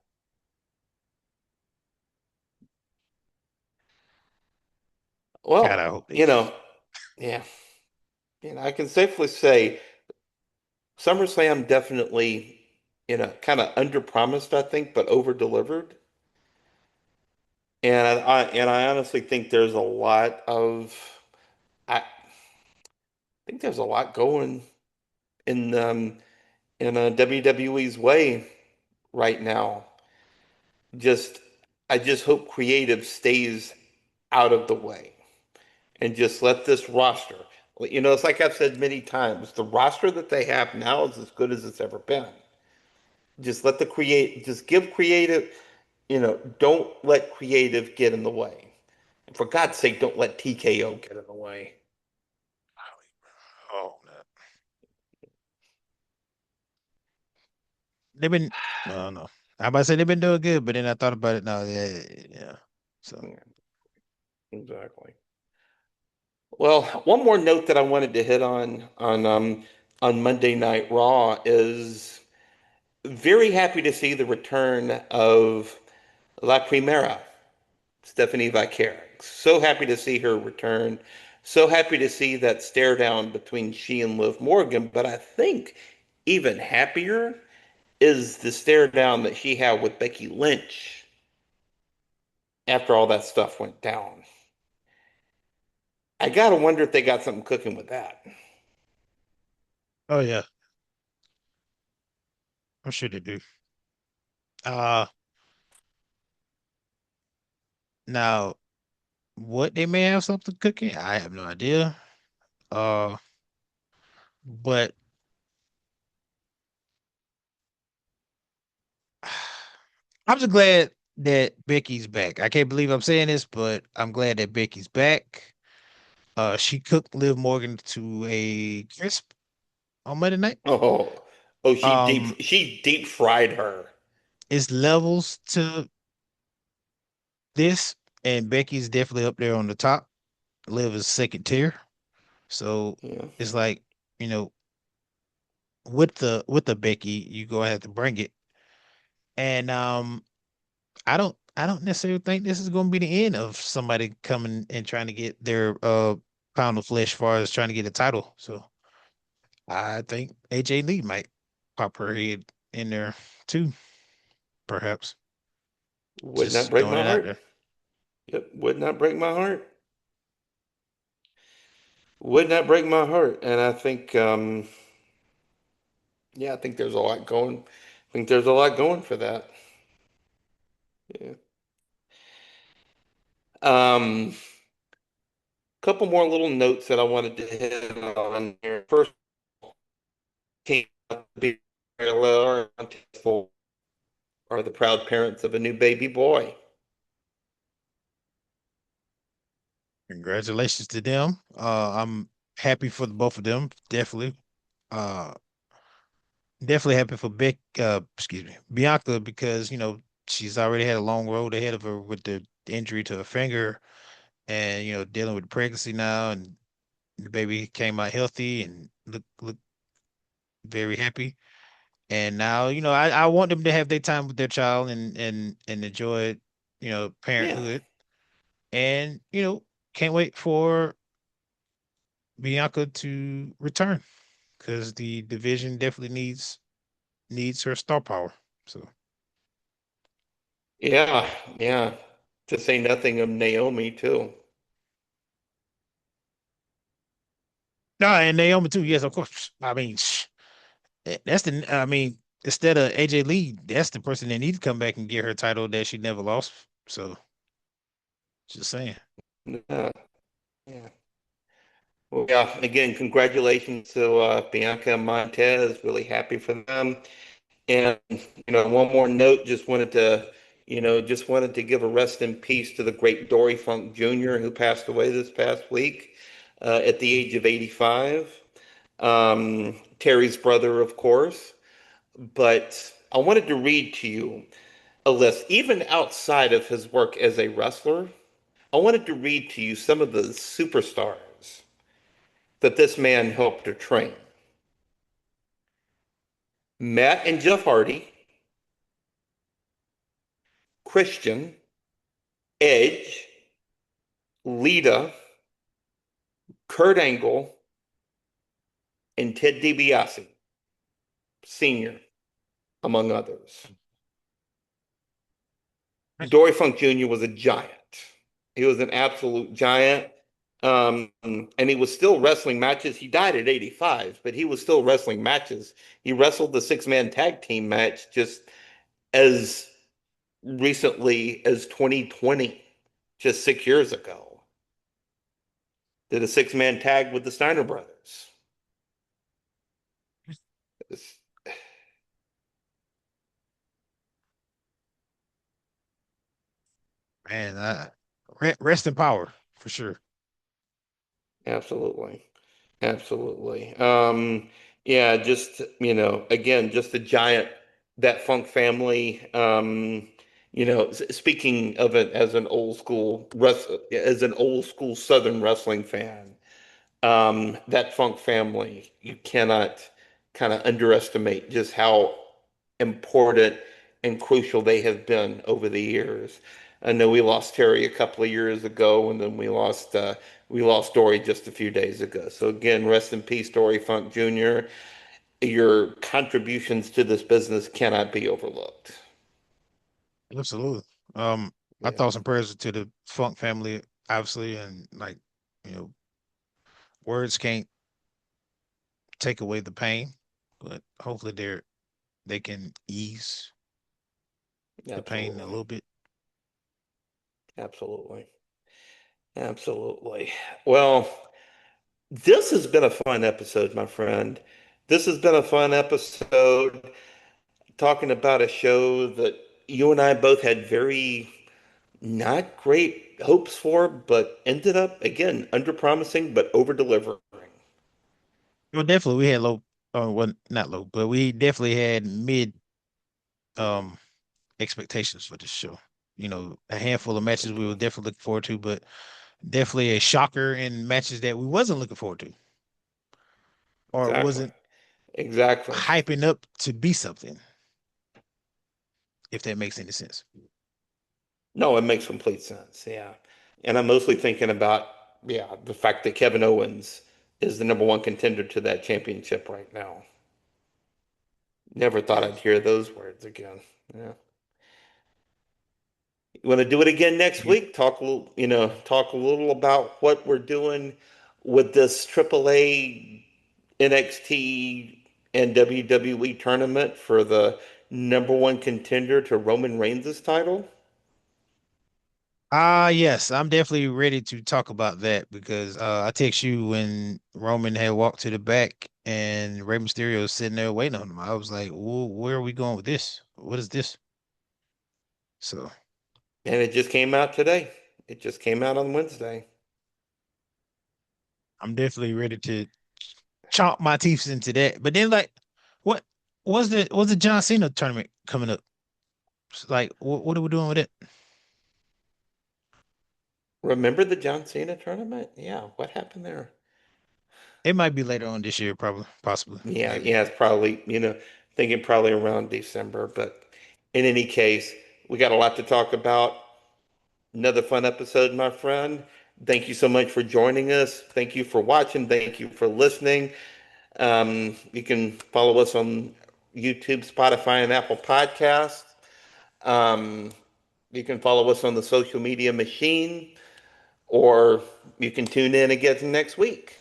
God, I Well, hope they do. yeah, I can safely say SummerSlam definitely, kind of under-promised, I think, but over-delivered. And I honestly think I think there's a lot going in WWE's way right now. Just I just hope creative stays out of the way and just let this roster. It's like I've said many times, the roster that they have now is as good as it's ever been. Just give creative, don't let creative get in the way. For God's sake, don't let TKO get in the way. Oh, man. They've been, no, no. I about to say they've been doing good, but then I thought about it. No, yeah, yeah. So, Yeah, exactly. Well, one more note that I wanted to hit on Monday Night Raw is very happy to see the return of La Primera, Stephanie Vicaire. So happy to see her return. So happy to see that stare down between she and Liv Morgan. But I think even happier is the stare down that she had with Becky Lynch after all that stuff went down. I gotta wonder if they got something cooking with that. oh yeah, I'm sure they do. Uh, Now what they may have something cooking, I have no idea. Uh, but I'm just glad that Becky's back. I can't believe I'm saying this, but I'm glad that Becky's back. She cooked Liv Morgan to a crisp on Monday night. Oh, oh, Um, she deep fried her. it's levels to this, and Becky's definitely up there on the top. Liv is second tier. So Yeah, it's like, you know, with the Becky, you go ahead to bring it. And I don't necessarily think this is gonna be the end of somebody coming and trying to get their pound of flesh as far as trying to get a title. So I think AJ Lee might pop her head in there too, perhaps. would not Just break throwing my it out heart. there. Yep, would not break my heart. Would not break my heart. And I think, yeah, I think there's a lot going. I think there's a lot going for that. Yeah. Couple more little notes that I wanted to hit on here. First, came out to be are the proud parents of a new baby boy. Congratulations to them. I'm happy for the both of them. Definitely. Uh, definitely happy for excuse me, Bianca because she's already had a long road ahead of her with the injury to her finger, and dealing with pregnancy now, and the baby came out healthy and look very happy. And now I want them to have their time with their child and enjoy Yeah, parenthood, and can't wait for Bianca to return because the division definitely needs her star power. So yeah, yeah. To say nothing of Naomi too. no, and Naomi too. Yes, of course. I mean, that's the. I mean, instead of AJ Lee, that's the person that needs to come back and get her title that she never lost. So just saying. Yeah, yeah. Well, yeah. Again, congratulations to Bianca and Montez. Really happy for them. And one more note. Just wanted to give a rest in peace to the great Dory Funk Jr., who passed away this past week at the age of 85. Terry's brother, of course. But I wanted to read to you a list, even outside of his work as a wrestler. I wanted to read to you some of the superstars that this man helped to train. Matt and Jeff Hardy, Christian, Edge, Lita, Kurt Angle, and Ted DiBiase, Sr., among others. Dory Funk Jr. was a giant. He was an absolute giant. And he was still wrestling matches. He died at 85, but he was still wrestling matches. He wrestled the six-man tag team match just as recently as 2020, just 6 years ago. Did a six-man tag with the Steiner brothers. It's- Man, Rest in power for sure. Absolutely. Absolutely. Yeah, just, again, just a giant, that Funk family. Speaking of it as an as an old school Southern wrestling fan, that Funk family, you cannot kind of underestimate just how important and crucial they have been over the years. I know we lost Terry a couple of years ago, and then we lost Dory just a few days ago. So again, rest in peace, Dory Funk Jr. Your contributions to this business cannot be overlooked. Absolutely. My Yeah, thoughts and prayers are to the Funk family, obviously, and like, you know, words can't take away the pain, but hopefully they can ease the pain a absolutely, little bit. absolutely, absolutely. Well, this has been a fun episode, my friend. This has been a fun episode talking about a show that you and I both had very not great hopes for, but ended up again under promising but over delivering. Well, definitely we had low, well, not low, but we definitely had mid um expectations for this show. A handful of matches we were definitely looking forward to, but definitely a shocker in matches that we wasn't looking forward to or Exactly. wasn't Exactly. hyping up to be something, if that makes any sense. No, it makes complete sense. Yeah. And I'm mostly thinking about, yeah, the fact that Kevin Owens is the number one contender to that championship right now. Never thought I'd Yes. hear those words again. Yeah. You want to do it again next Yeah. week? Talk a little about what we're doing with this AAA NXT and WWE tournament for the number one contender to Roman Reigns' title. Yes, I'm definitely ready to talk about that because I text you when Roman had walked to the back and Rey Mysterio was sitting there waiting on him. I was like, where are we going with this? What is this? So And it just came out today. It just came out on Wednesday. I'm definitely ready to chomp my teeth into that. But then, like, what was the John Cena tournament coming up? Like, what are we doing with it? Remember the John Cena tournament? Yeah, what happened there? It might be later on this year, probably, possibly, Yeah, maybe. yeah, it's probably, thinking probably around December. But in any case, we got a lot to talk about. Another fun episode, my friend. Thank you so much for joining us. Thank you for watching. Thank you for listening. You can follow us on YouTube, Spotify, and Apple Podcasts. Um, you can follow us on the social media machine, or you can tune in again next week.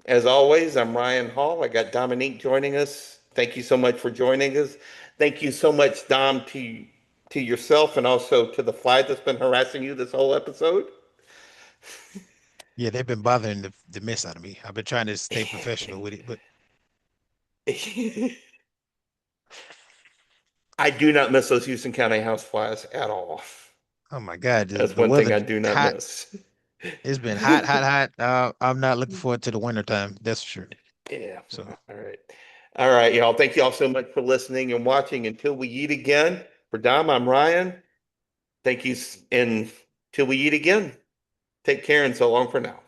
As always, I'm Ryan Hall. I got Dominique joining us. Thank you so much for joining us. Thank you so much, Dom, to yourself and also to the fly that's been harassing you this whole episode. Yeah, they've been bothering the mess out of me. I've been trying to stay professional with it, but I do not miss those Houston County house flies at all. oh my God, That's the one thing weather I do not hot. miss. It's been hot, hot, hot. I'm not looking forward to the winter time. That's for sure. Yeah. So All right. All right, y'all. Thank you all so much for listening and watching. Until we eat again, for Dom, I'm Ryan. Thank you. And till we eat again, take care and so long for now.